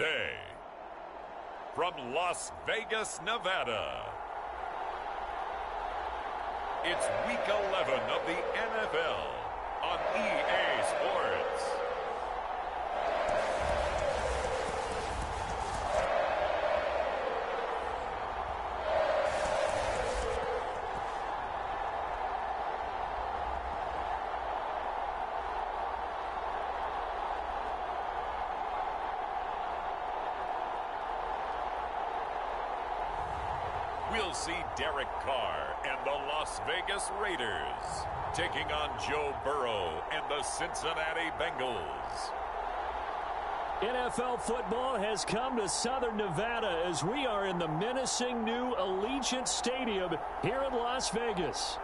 USA. From Las Vegas, Nevada, it's Week 11 of the NFL on EA Sports. We'll see Derek Carr and the Las Vegas Raiders taking on Joe Burrow and the Cincinnati Bengals. NFL football has come to Southern Nevada as we are in the menacing new Allegiant Stadium here in Las Vegas.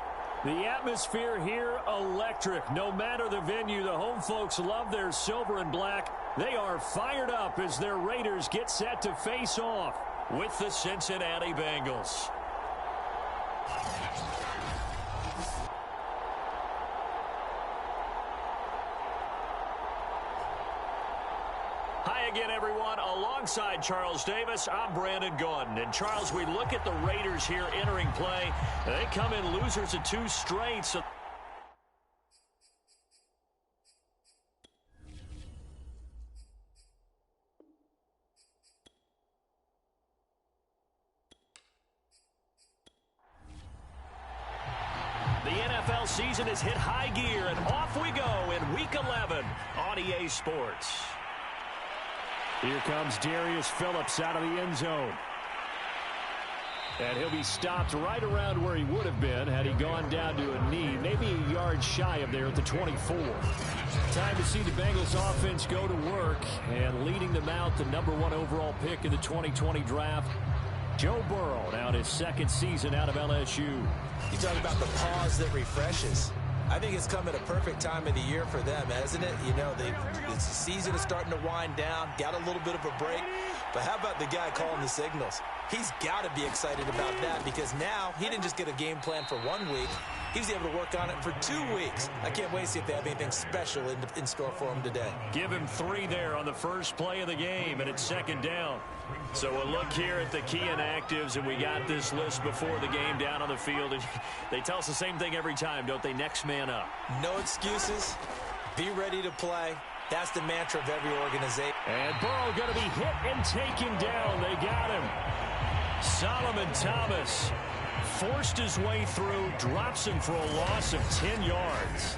The atmosphere here electric. No matter the venue, the home folks love their silver and black. They are fired up as their Raiders get set to face off with the Cincinnati Bengals. Hi again, everyone. Alongside Charles Davis, I'm Brandon Gaudin. And Charles, we look at the Raiders here entering play. They come in losers of 2 straight. So the NFL season has hit high gear, and off we go in Week 11 on EA Sports. Here comes Darius Phillips out of the end zone. And he'll be stopped right around where he would have been had he gone down to a knee, maybe a yard shy of there at the 24. Time to see the Bengals offense go to work, and leading them out, the #1 overall pick in the 2020 draft, Joe Burrow, now in his 2nd season out of LSU. You talk about the pause that refreshes. I think it's come at a perfect time of the year for them, hasn't it? You know, the season is starting to wind down, got a little bit of a break. But how about the guy calling the signals? He's got to be excited about that because now he didn't just get a game plan for 1 week. He was able to work on it for 2 weeks. I can't wait to see if they have anything special in store for him today. Give him 3 there on the first play of the game, and it's 2nd down. So we'll look here at the key inactives, and we got this list before the game down on the field. And they tell us the same thing every time, don't they? Next man up. No excuses. Be ready to play. That's the mantra of every organization. And Burrow going to be hit and taken down. They got him. Solomon Thomas forced his way through, drops him for a loss of 10 yards.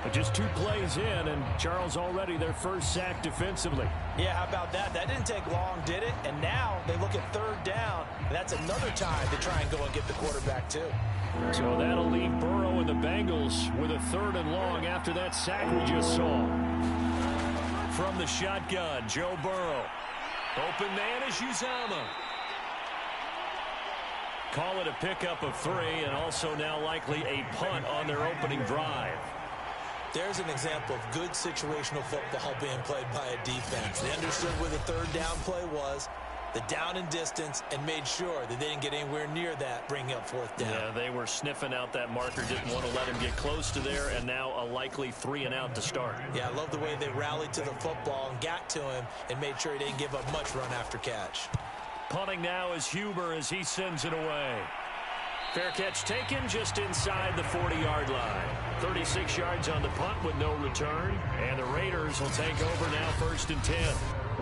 But just 2 plays in, and Charles already their first sack defensively. Yeah, how about that? That didn't take long, did it? And now they look at 3rd down, and that's another time to try and go and get the quarterback too. So that'll leave Burrow and the Bengals with a 3rd and long after that sack we just saw. From the shotgun, Joe Burrow. Open man is Uzama. Call it a pickup of 3, and also now likely a punt on their opening drive. There's an example of good situational football being played by a defense. They understood where the 3rd down play was, the down and distance, and made sure that they didn't get anywhere near that, bringing up 4th down. Yeah, they were sniffing out that marker, didn't want to let him get close to there, and now a likely 3 and out to start. Yeah, I love the way they rallied to the football and got to him and made sure he didn't give up much run after catch. Punting now is Huber as he sends it away. Fair catch taken just inside the 40-yard line. 36 yards on the punt with no return. And the Raiders will take over now 1st and 10.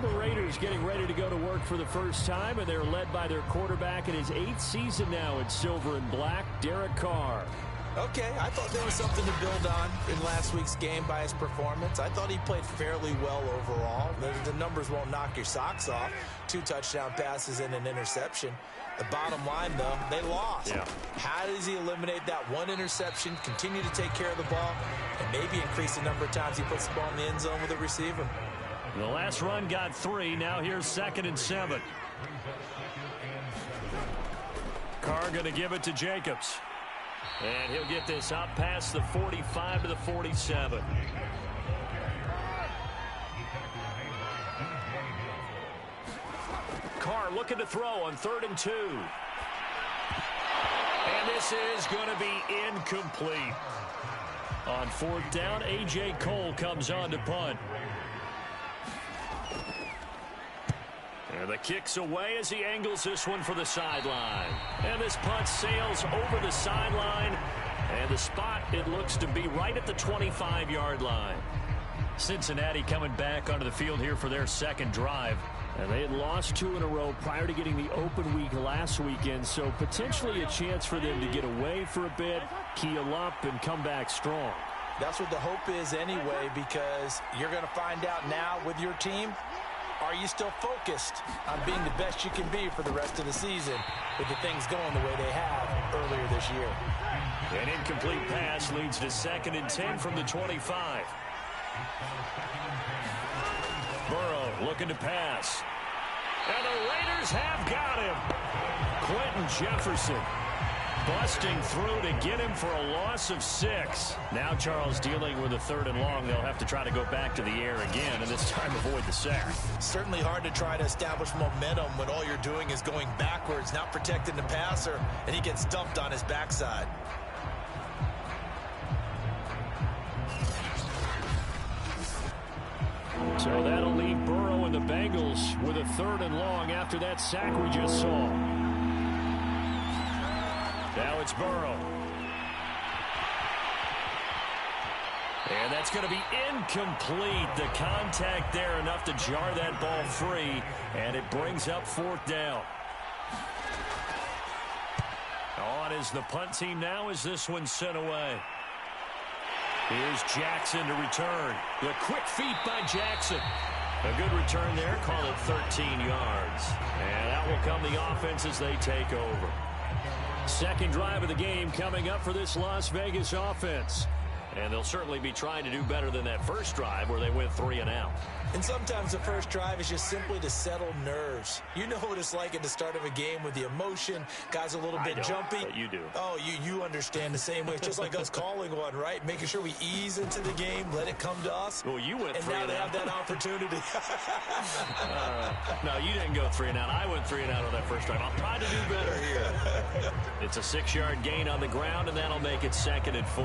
The Raiders getting ready to go to work for the first time, and they're led by their quarterback in his 8th season now in silver and black, Derek Carr. Okay, I thought there was something to build on in last week's game by his performance. I thought he played fairly well overall. The numbers won't knock your socks off. 2 touchdown passes and an interception. The bottom line, though, they lost. Yeah. How does he eliminate that 1 interception, continue to take care of the ball, and maybe increase the number of times he puts the ball in the end zone with a receiver? The last run got 3. Now here's 2nd and 7. Carr going to give it to Jacobs. And he'll get this up past the 45 to the 47. Carr looking to throw on 3rd and 2. And this is going to be incomplete. On 4th down, A.J. Cole comes on to punt. And the kick's away as he angles this one for the sideline. And this punt sails over the sideline. And the spot, it looks to be right at the 25-yard line. Cincinnati coming back onto the field here for their second drive. And they had lost 2 in a row prior to getting the open week last weekend, so potentially a chance for them to get away for a bit, keel up, and come back strong. That's what the hope is anyway, because you're going to find out now with your team, are you still focused on being the best you can be for the rest of the season with the things going the way they have earlier this year? An incomplete pass leads to 2nd and 10 from the 25. Burrow looking to pass. And the Raiders have got him. Quentin Jefferson busting through to get him for a loss of 6. Now Charles dealing with a 3rd and long. They'll have to try to go back to the air again, and this time avoid the sack. Certainly hard to try to establish momentum when all you're doing is going backwards, not protecting the passer, and he gets dumped on his backside. So that'll leave Burrow and the Bengals with a 3rd and long after that sack we just saw. Now it's Burrow. And that's going to be incomplete. The contact there enough to jar that ball free, and it brings up 4th down. On is the punt team now as this one's sent away. Here's Jackson to return. The quick feet by Jackson. A good return there. Call it 13 yards. And out will come the offense as they take over. Second drive of the game coming up for this Las Vegas offense. And they'll certainly be trying to do better than that first drive where they went 3 and out. And sometimes the first drive is just simply to settle nerves. You know what it's like at the start of a game with the emotion. Guys a little bit jumpy. But you do. Oh, you understand the same way. It's just like us calling one, right? Making sure we ease into the game, let it come to us. Well, you went 3 and out. And now they have that opportunity. No, you didn't go 3 and out. I went 3 and out on that first drive. I'll try to do better here. It's a 6-yard gain on the ground, and that'll make it 2nd and 4.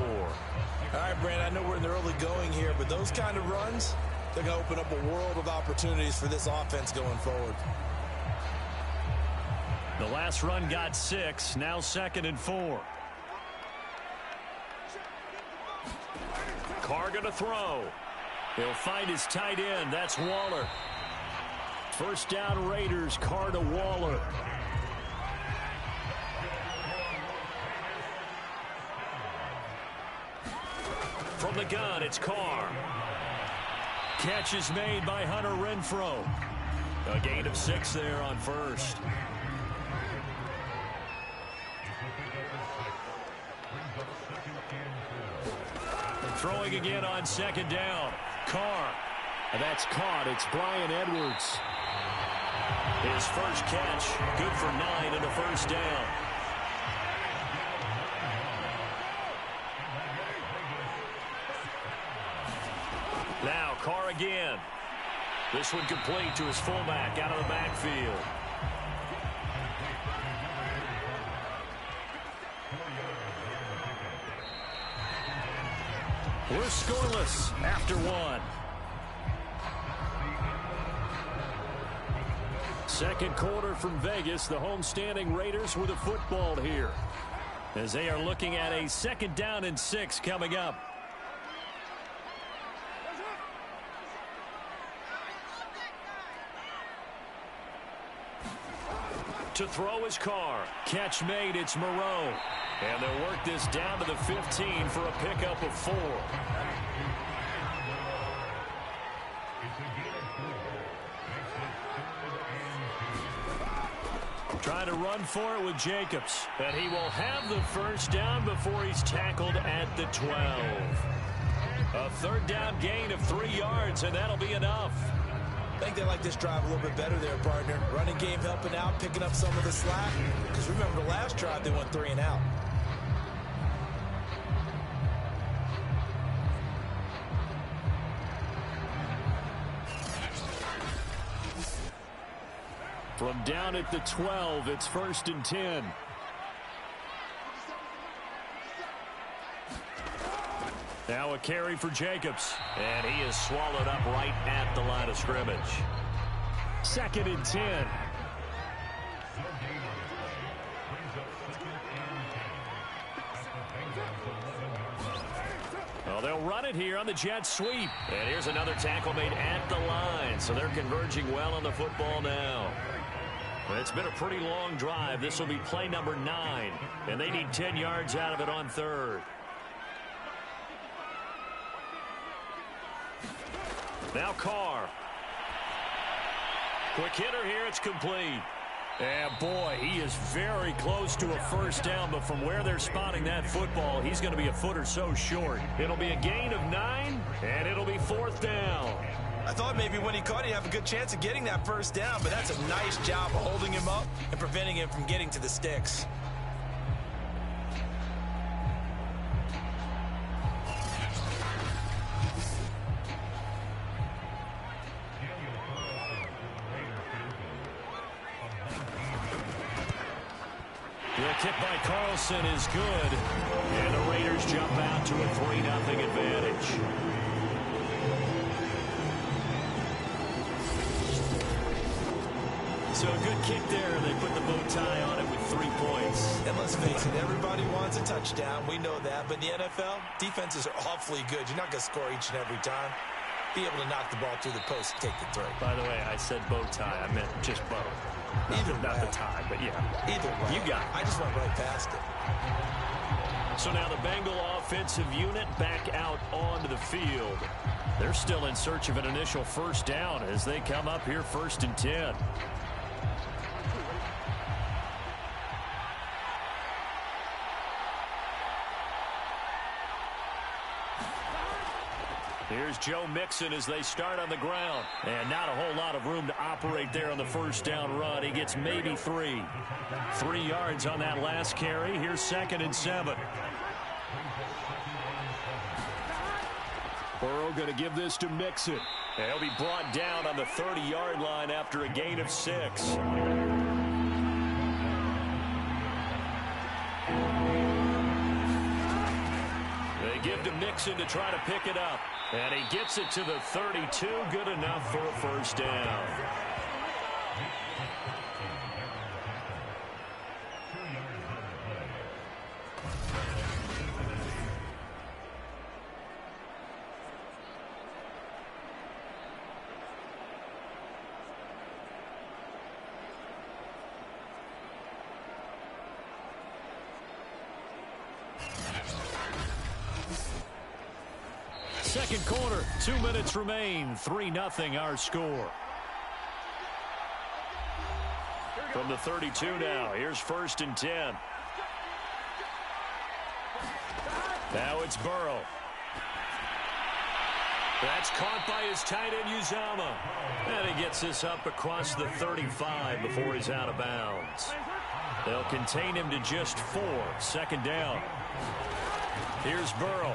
All right, Brand, I know we're in the early going here, but those kind of runs, they're going to open up a world of opportunities for this offense going forward. The last run got 6, now 2nd and 4. Carr going to throw. He'll find his tight end. That's Waller. First down Raiders, Carr to Waller. From the gun, it's Carr. Catch is made by Hunter Renfrow. A gain of 6 there on first. Throwing again on 2nd down. Carr. That's caught. It's Bryan Edwards. His first catch, good for 9 and a first down. Now Carr again. This one complete to his fullback out of the backfield. We're scoreless after 1. Second quarter from Vegas. The homestanding Raiders with a football here, as they are looking at a 2nd down and 6 coming up. To throw his Carr. Catch made. It's Moreau. And they'll work this down to the 15 for a pickup of 4. Trying to run for it with Jacobs. And he will have the first down before he's tackled at the 12. A 3rd down gain of 3 yards, and that'll be enough. I think they like this drive a little bit better there, partner. Running game helping out, picking up some of the slack. Because remember, the last drive they went 3 and out. From down at the 12, it's 1st and 10. Now a carry for Jacobs. And he is swallowed up right at the line of scrimmage. 2nd and 10. Well, they'll run it here on the jet sweep. And here's another tackle made at the line. So they're converging well on the football now. It's been a pretty long drive. This will be play number 9. And they need 10 yards out of it on 3rd. Now Carr. Quick hitter here. It's complete. And boy, he is very close to a first down, but from where they're spotting that football, he's going to be a foot or so short. It'll be a gain of 9, and it'll be 4th down. I thought maybe when he caught it, he'd have a good chance of getting that first down, but that's a nice job of holding him up and preventing him from getting to the sticks. The kick by Carlson is good, and the Raiders jump out to a 3-0 advantage. So a good kick there. They put the bow tie on it with 3 points. And let's face it, everybody wants a touchdown. We know that. But in the NFL, defenses are awfully good. You're not going to score each and every time. Be able to knock the ball through the post and take the throw. By the way, I said bow tie. I meant just bow. Not the tie, but yeah. Either way. You got it. I just went right past it. So now the Bengal offensive unit back out onto the field. They're still in search of an initial first down as they come up here 1st and 10. Here's Joe Mixon as they start on the ground. And not a whole lot of room to operate there on the first down run. He gets maybe 3. 3 yards on that last carry. Here's 2nd and 7. Burrow going to give this to Mixon. And he'll be brought down on the 30-yard line after a gain of 6. Give to Mixon to try to pick it up. And he gets it to the 32. Good enough for a first down. Second quarter, 2 minutes remain. 3-0 our score. From the 32 now, here's 1st and 10. Now it's Burrow. That's caught by his tight end, Uzama. And he gets this up across the 35 before he's out of bounds. They'll contain him to just 4. 2nd down. Here's Burrow.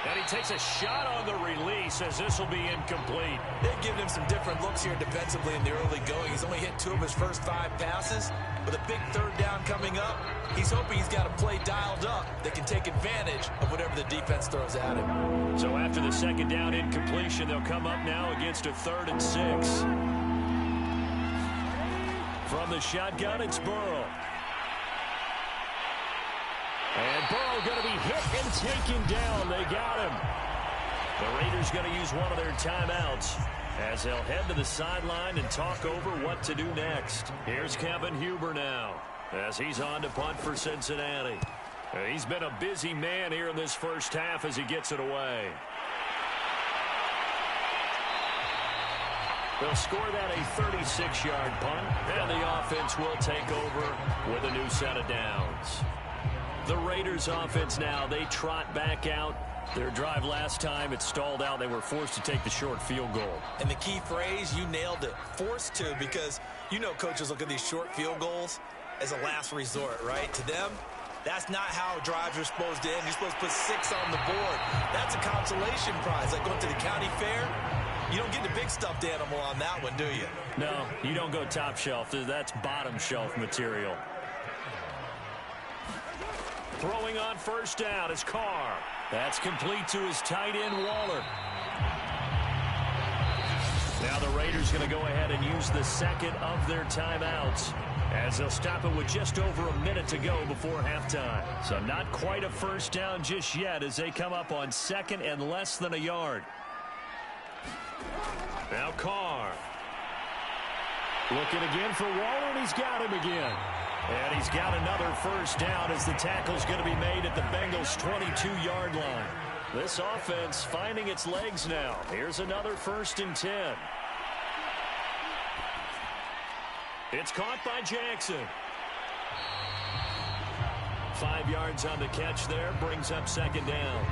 And he takes a shot on the release as this will be incomplete. They've given him some different looks here defensively in the early going. He's only hit 2 of his first 5 passes. With a big 3rd down coming up, he's hoping he's got a play dialed up that can take advantage of whatever the defense throws at him. So after the 2nd down incompletion, they'll come up now against a 3rd and 6. From the shotgun, it's Burrow. And Burrow going to be hit and taken down. They got him. The Raiders going to use one of their timeouts as they'll head to the sideline and talk over what to do next. Here's Kevin Huber now as he's on to punt for Cincinnati. He's been a busy man here in this first half as he gets it away. They'll score that a 36-yard punt, and the offense will take over with a new set of downs. The Raiders offense now, they trot back out. Their drive last time, it stalled out. They were forced to take the short field goal. And the key phrase, you nailed it, forced to, because you know coaches look at these short field goals as a last resort, right? To them, that's not how drives are supposed to end. You're supposed to put 6 on the board. That's a consolation prize, like going to the county fair. You don't get the big stuffed animal on that one, do you? No, you don't go top shelf. That's bottom shelf material. Throwing on first down is Carr. That's complete to his tight end, Waller. Now the Raiders going to go ahead and use the second of their timeouts, as they'll stop it with just over a minute to go before halftime. So not quite a first down just yet as they come up on second and less than a yard. Now Carr. Looking again for Waller, and he's got him again. And he's got another first down as the tackle's going to be made at the Bengals' 22-yard line. This offense finding its legs now. Here's another 1st and 10. It's caught by Jackson. 5 yards on the catch there, brings up 2nd down.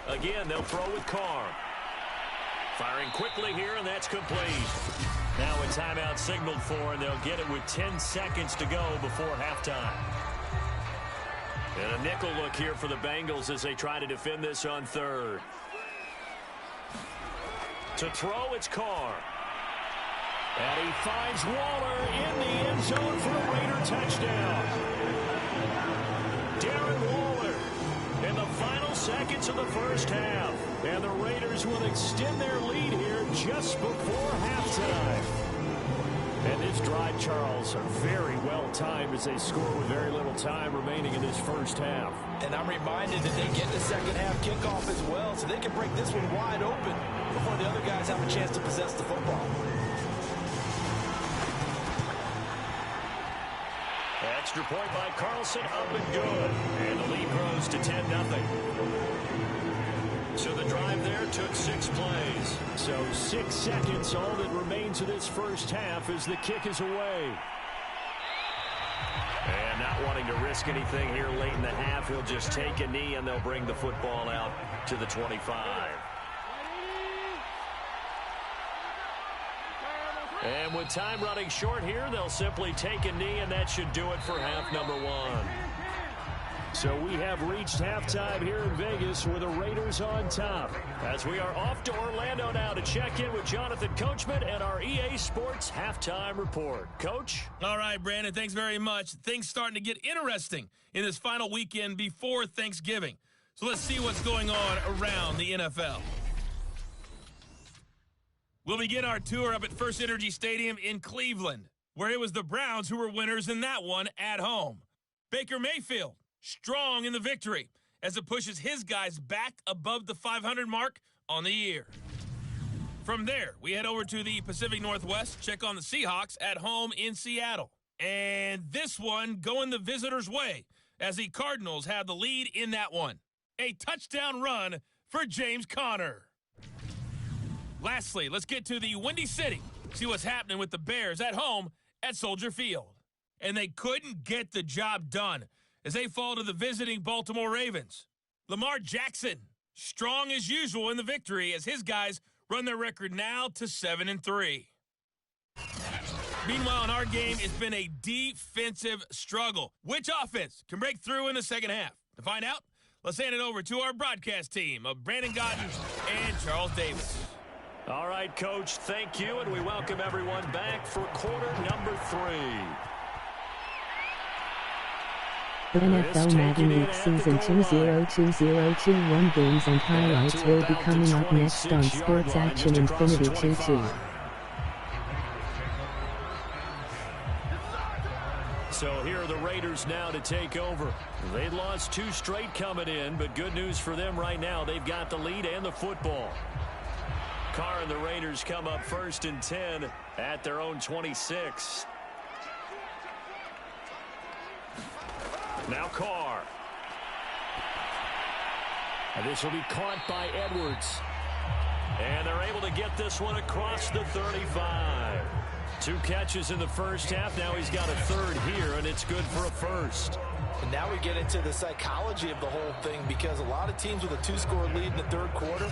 Again, they'll throw with Carr. Firing quickly here, and that's complete. Now a timeout signaled for, and they'll get it with 10 seconds to go before halftime. And a nickel look here for the Bengals as they try to defend this on 3rd. To throw, it's Carr. And he finds Waller in the end zone for a Raider touchdown. Darren Waller in the final seconds of the first half. And the Raiders will extend their lead here just before halftime. And this drive, Charles, are very well timed as they score with very little time remaining in this first half. And I'm reminded that they get the second half kickoff as well, so they can break this one wide open before the other guys have a chance to possess the football. Extra point by Carlson, up and good. And the lead grows to 10-0. So the drive there took 6 plays. So 6 seconds, all that remains of this first half as the kick is away. And not wanting to risk anything here late in the half, he'll just take a knee and they'll bring the football out to the 25. And with time running short here, they'll simply take a knee, and that should do it for half number 1. So we have reached halftime here in Vegas with the Raiders on top. As we are off to Orlando now to check in with Jonathan Coachman and our EA Sports Halftime Report. Coach? All right, Brandon, thanks very much. Things starting to get interesting in this final weekend before Thanksgiving. So let's see what's going on around the NFL. We'll begin our tour up at First Energy Stadium in Cleveland, where it was the Browns who were winners in that one at home. Baker Mayfield, strong in the victory as it pushes his guys back above the 500 mark on the year. From there, we head over to the Pacific Northwest, check on the Seahawks at home in Seattle. And this one going the visitors' way as the Cardinals have the lead in that one. A touchdown run for James Conner. Lastly, let's get to the Windy City, see what's happening with the Bears at home at Soldier Field. And they couldn't get the job done as they fall to the visiting Baltimore Ravens. Lamar Jackson, strong as usual in the victory as his guys run their record now to 7-3. Meanwhile, in our game, it's been a defensive struggle. Which offense can break through in the second half? To find out, let's hand it over to our broadcast team of Brandon Gotten and Charles Davis. All right, Coach, thank you, and we welcome everyone back for quarter number 3. NFL Madden League Season 202021 games and highlights will be coming up next on Sports Action Infinity 22. So here are the Raiders now to take over. They lost 2 straight coming in, but good news for them right now. They've got the lead and the football. Carr and the Raiders come up 1st and 10 at their own 26. Now Carr. And this will be caught by Edwards. And they're able to get this one across the 35. 2 catches in the first half. Now he's got a 3rd here, and it's good for a 1st. And now we get into the psychology of the whole thing, because a lot of teams with a 2-score lead in the 3rd quarter,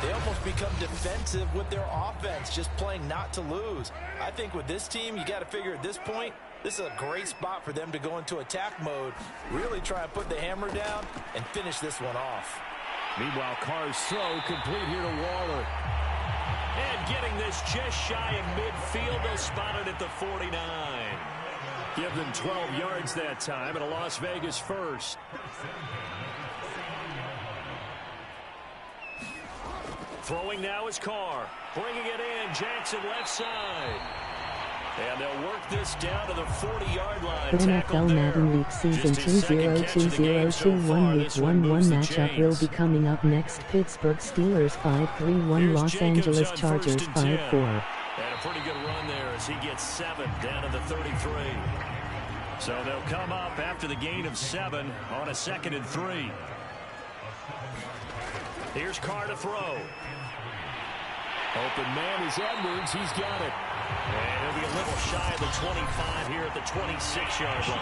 they almost become defensive with their offense, just playing not to lose. I think with this team, you got to figure at this point, this is a great spot for them to go into attack mode, really try and put the hammer down and finish this one off. Meanwhile, Carr's throw complete here to Waller. And getting this just shy of midfield. They'll spot it at the 49. Give them 12 yards that time and a Las Vegas first. Throwing now is Carr. Bringing it in. Jackson left side. And they'll work this down to the 40-yard line. NFL Madden League Season 202021 Week 1-1 matchup will be coming up next. Pittsburgh Steelers 5-3-1, Los Angeles Chargers 5-4. And a pretty good run there as he gets 7 down to the 33. So they'll come up after the gain of 7 on a 2nd and 3. Here's Carr to throw. Open man is Edwards. He's got it. And he'll be a little shy of the 25 here at the 26-yard line.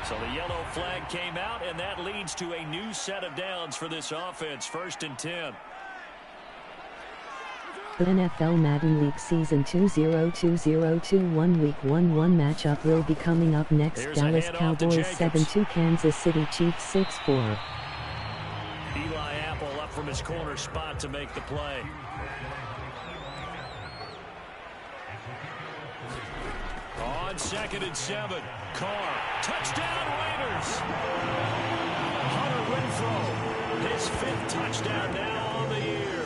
So the yellow flag came out, and that leads to a new set of downs for this offense. 1st and 10. NFL Madden League Season 202021 Week 1-1 matchup will be coming up next. Dallas Cowboys 7-2, Kansas City Chiefs 6-4. Eli Apple up from his corner spot to make the play. On 2nd and 7, Carr, touchdown Raiders. Hunter Renfrow, his 5th touchdown now on the year.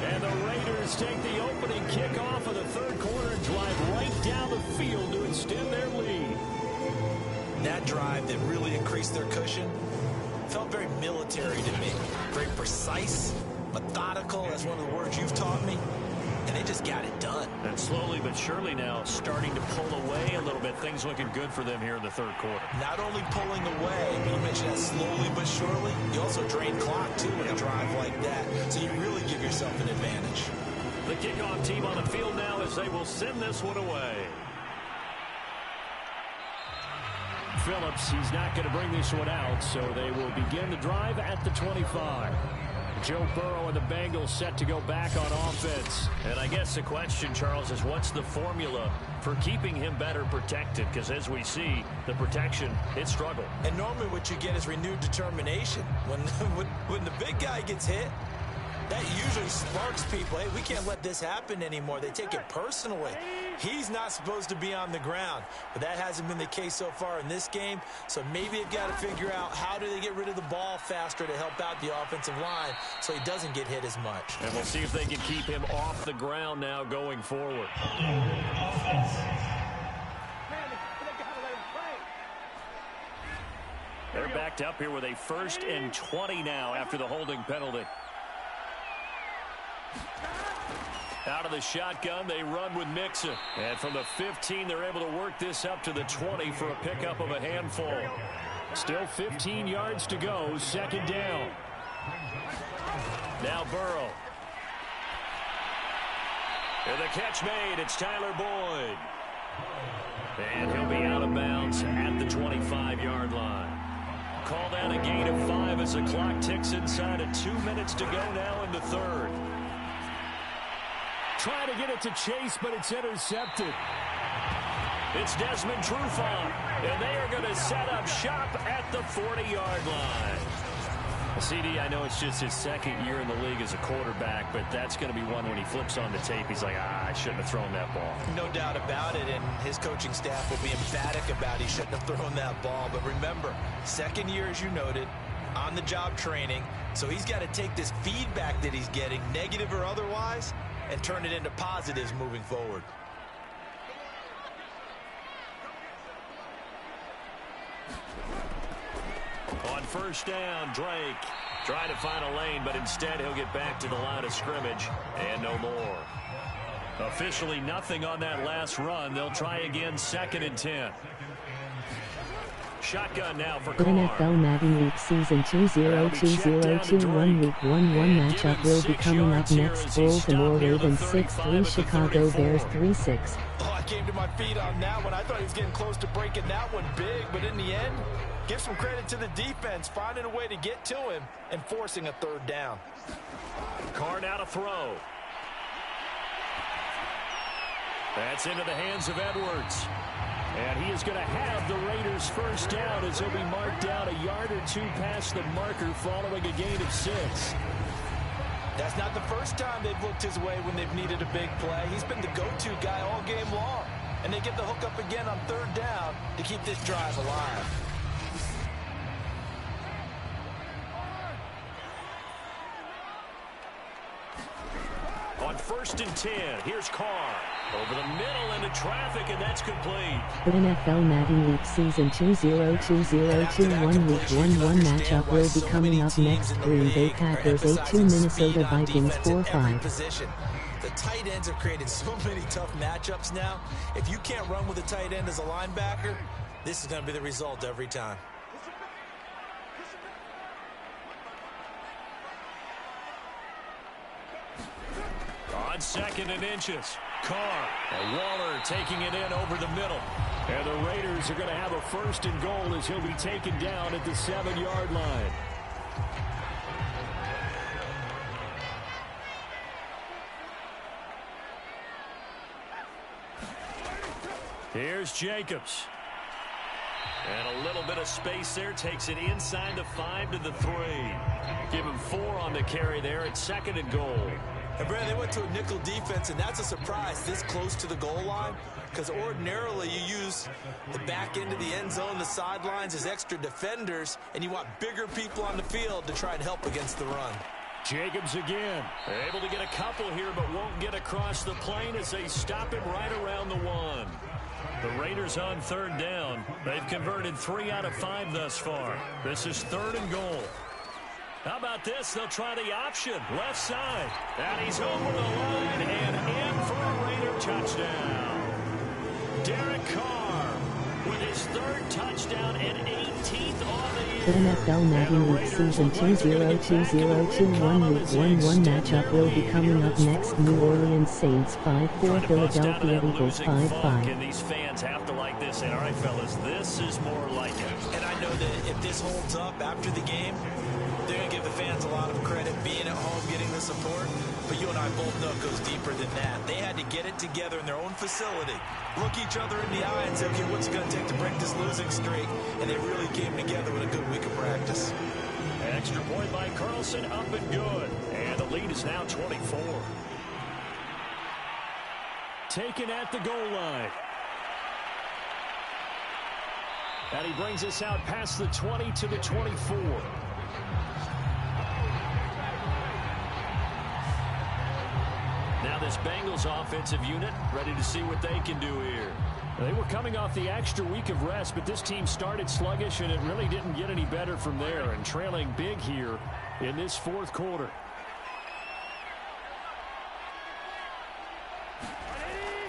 And the Raiders take the opening kickoff of the 3rd quarter and drive right down the field to extend their lead. That drive that really increased their cushion felt very military to me. Very precise, methodical. That's one of the words you've taught me. And they just got it done. And slowly but surely now starting to pull away a little bit. Things looking good for them here in the 3rd quarter. Not only pulling away, but you mentioned that slowly but surely. You also drain clock, too, in a drive like that. So you really give yourself an advantage. The kickoff team on the field now as they will send this one away. Phillips, he's not going to bring this one out, so they will begin the drive at the 25. Joe Burrow and the Bengals set to go back on offense. And I guess the question, Charles, is what's the formula for keeping him better protected? Because as we see, the protection, it struggled. And normally what you get is renewed determination. When the big guy gets hit, that usually sparks people. Hey, we can't let this happen anymore. They take it personally. He's not supposed to be on the ground, but that hasn't been the case so far in this game. So maybe they've got to figure out how do they get rid of the ball faster to help out the offensive line so he doesn't get hit as much. And we'll see if they can keep him off the ground now going forward. They're backed up here with a 1st and 20 now after the holding penalty. Out of the shotgun, they run with Mixon. And from the 15, they're able to work this up to the 20 for a pickup of a handful. Still 15 yards to go, 2nd down. Now Burrow. And the catch made, it's Tyler Boyd. And he'll be out of bounds at the 25-yard line. Call down a gain of 5 as the clock ticks inside of 2 minutes to go now in the 3rd. Trying to get it to Chase, but it's intercepted. It's Desmond Trufant, and they are going to set up shop at the 40-yard line. CD, I know it's just his 2nd year in the league as a quarterback, but that's going to be one when he flips on the tape, he's like, I shouldn't have thrown that ball. No doubt about it, and his coaching staff will be emphatic about he shouldn't have thrown that ball. But remember, 2nd year, as you noted, on-the-job training, so he's got to take this feedback that he's getting, negative or otherwise, and turn it into positives moving forward. On 1st down, Drake trying to find a lane, but instead he'll get back to the line of scrimmage and no more. Officially nothing on that last run. They'll try again 2nd and 10. Shotgun now for Carr. NFL Madden League Season 202021 Week 1-1 matchup will be coming up next. Baltimore Ravens 6-3, Chicago Bears 3-6. Oh, I came to my feet on that one. I thought he was getting close to breaking that one big, but in the end, give some credit to the defense, finding a way to get to him and forcing a 3rd down. Carr now to throw. That's into the hands of Edwards. And he is going to have the Raiders first down as he'll be marked down a yard or two past the marker following a gain of 6. That's not the first time they've looked his way when they've needed a big play. He's been the go-to guy all game long. And they get the hook up again on 3rd down to keep this drive alive. On 1st and 10, here's Carr. Over the middle into traffic, and that's complete. The NFL Madden League Season 202021 Week 1-1 matchup will be coming up next. Green Bay Packers 8-2 Minnesota Vikings 4-5. The tight ends have created so many tough matchups now. If you can't run with a tight end as a linebacker, this is going to be the result every time. On 2nd and inches, Carr. Waller taking it in over the middle. And the Raiders are going to have a 1st and goal as he'll be taken down at the 7-yard line. Here's Jacobs. And a little bit of space there. Takes it inside the 5 to the 3. Give him 4 on the carry there at 2nd and goal. And Brad, they went to a nickel defense, and that's a surprise this close to the goal line, because ordinarily you use the back end of the end zone, the sidelines as extra defenders, and you want bigger people on the field to try and help against the run. Jacobs again. Able to get a couple here, but won't get across the plane as they stop him right around the 1. The Raiders on 3rd down. They've converted 3 out of 5 thus far. This is 3rd and goal. How about this? They'll try the option. Left side. And he's over the line and in for a Raider touchdown. Derek Carr with his 3rd touchdown and 18th on the year. The NFL Madden League Season 202021 Week 1-1 matchup will be coming up next. New Orleans Saints 5-4 Philadelphia Eagles 5-5. And these fans have to like this. And all right, fellas, this is more like it. And I know that if this holds up after the game, they're going to give the fans a lot of credit being at home, getting the support. But you and I both know it goes deeper than that. They had to get it together in their own facility, look each other in the eye and say, okay, what's it going to take to break this losing streak? And they really came together with a good week of practice. Extra point by Carlson, up and good. And the lead is now 24. Taken at the goal line. And he brings us out past the 20 to the 24. Now this Bengals offensive unit ready to see what they can do here. They were coming off the extra week of rest, but this team started sluggish, and it really didn't get any better from there, and trailing big here in this 4th quarter.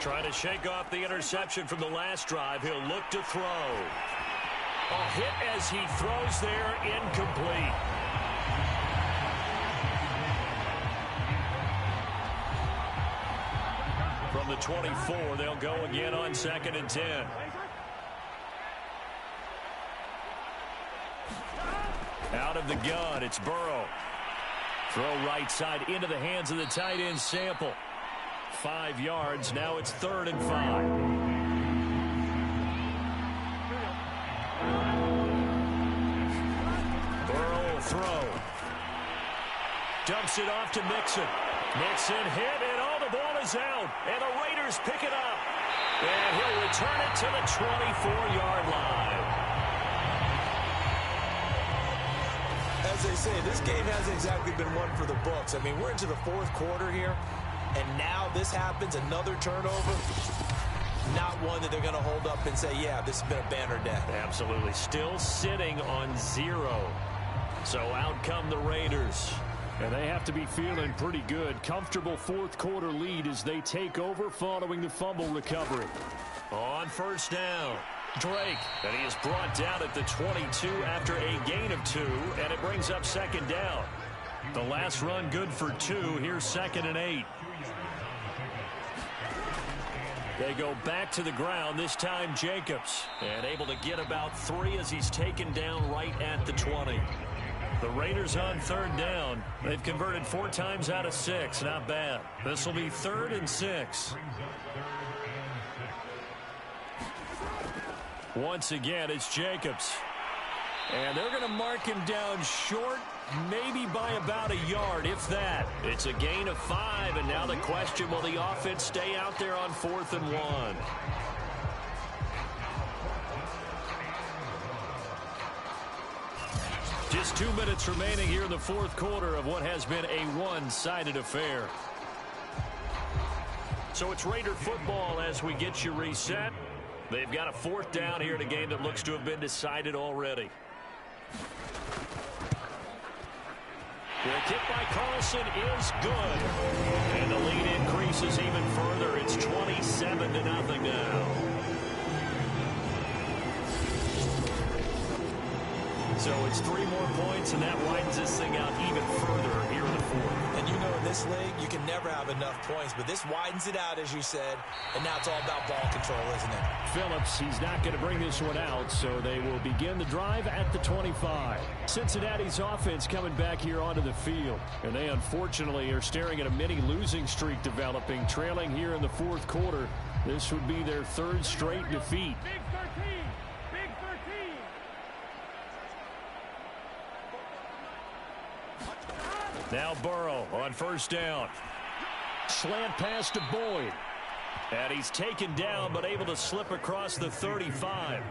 Trying to shake off the interception from the last drive. He'll look to throw. A hit as he throws there, incomplete. From the 24, they'll go again on 2nd and 10. Out of the gun, it's Burrow. Throw right side into the hands of the tight end Sample. 5 yards, now it's 3rd and 5. Burrow will throw. Dumps it off to Mixon. Mixon hit, and all the ball is out. And the Raiders pick it up. And he'll return it to the 24-yard line. As they say, this game hasn't exactly been one for the books. I mean, we're into the 4th quarter here, and now this happens, another turnover. Not one that they're going to hold up and say, yeah, this has been a banner day. Absolutely. Still sitting on 0. So out come the Raiders. And they have to be feeling pretty good. Comfortable 4th quarter lead as they take over following the fumble recovery. On 1st down, Drake. And he is brought down at the 22 after a gain of 2. And it brings up 2nd down. The last run good for 2. Here's 2nd and 8. They go back to the ground, this time Jacobs. And able to get about 3 as he's taken down right at the 20. The Raiders on 3rd down. They've converted 4 times out of 6. Not bad. This will be 3rd and 6. Once again, it's Jacobs. And they're going to mark him down short, maybe by about a yard, if that. It's a gain of 5, and now the question, will the offense stay out there on 4th and 1? Just 2 minutes remaining here in the 4th quarter of what has been a one-sided affair. So it's Raider football as we get you reset. They've got a 4th down here in a game that looks to have been decided already. The kick by Carlson is good. And the lead increases even further. It's 27-0 now. So it's 3 more points, and that widens this thing out even further here in the 4th. And you know in this league, you can never have enough points, but this widens it out, as you said, and now it's all about ball control, isn't it? Phillips, he's not going to bring this one out, so they will begin the drive at the 25. Cincinnati's offense coming back here onto the field, and they unfortunately are staring at a mini losing streak developing, trailing here in the 4th quarter. This would be their 3rd straight defeat. Now Burrow on 1st down. Slant pass to Boyd. And he's taken down but able to slip across the 35.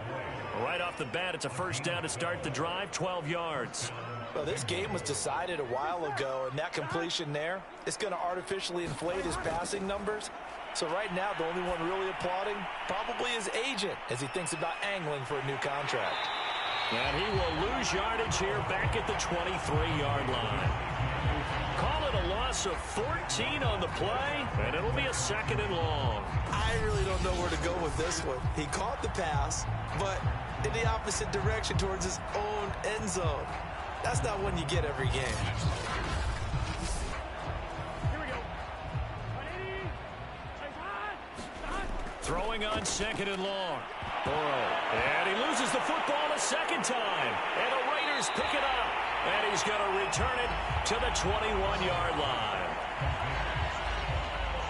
Right off the bat, it's a 1st down to start the drive, 12 yards. Well, this game was decided a while ago, and that completion there, it's going to artificially inflate his passing numbers. So right now, the only one really applauding probably his agent as he thinks about angling for a new contract. And he will lose yardage here back at the 23-yard line. Call it a loss of 14 on the play, and it'll be a 2nd and long. I really don't know where to go with this one. He caught the pass, but in the opposite direction towards his own end zone. That's not one you get every game. Throwing on 2nd and long. Burrow. And he loses the football a 2nd time. And the Raiders pick it up. And he's going to return it to the 21-yard line.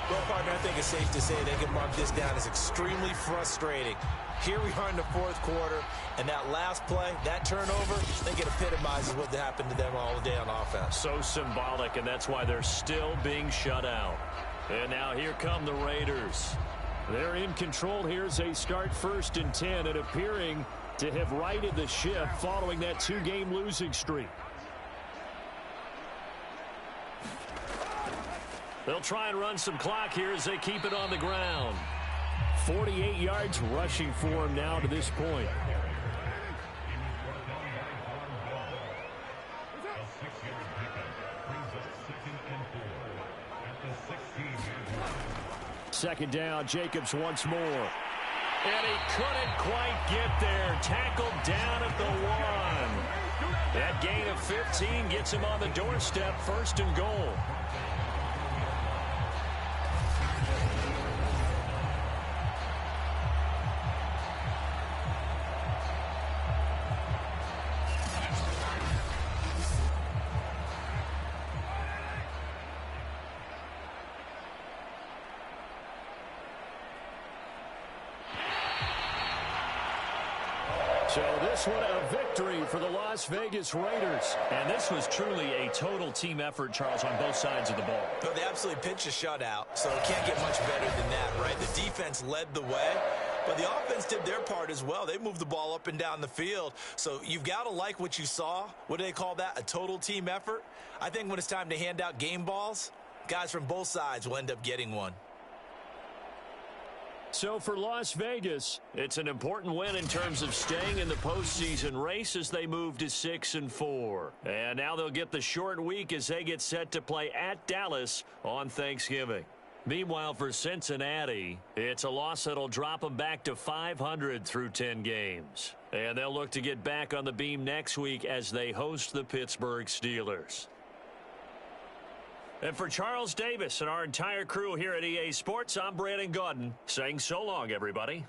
Well, partner, I think it's safe to say they can mark this down as extremely frustrating. Here we are in the 4th quarter, and that last play, that turnover, I think it epitomizes what happened to them all day on offense. So symbolic, and that's why they're still being shut out. And now here come the Raiders. They're in control here as they start 1st and 10 and appearing to have righted the ship following that 2-game losing streak. They'll try and run some clock here as they keep it on the ground. 48 yards rushing for him now to this point. Second down, Jacobs once more. And he couldn't quite get there. Tackled down at the 1. That gain of 15 gets him on the doorstep, 1st and goal. So this one a victory for the Las Vegas Raiders. And this was truly a total team effort, Charles, on both sides of the ball. But they absolutely pitched a shutout, so it can't get much better than that, right? The defense led the way, but the offense did their part as well. They moved the ball up and down the field. So you've got to like what you saw. What do they call that? A total team effort? I think when it's time to hand out game balls, guys from both sides will end up getting one. So for Las Vegas, it's an important win in terms of staying in the postseason race as they move to 6-4. And now they'll get the short week as they get set to play at Dallas on Thanksgiving. Meanwhile, for Cincinnati, it's a loss that'll drop them back to 500 through 10 games. And they'll look to get back on the beam next week as they host the Pittsburgh Steelers. And for Charles Davis and our entire crew here at EA Sports, I'm Brandon Gaudin saying so long, everybody.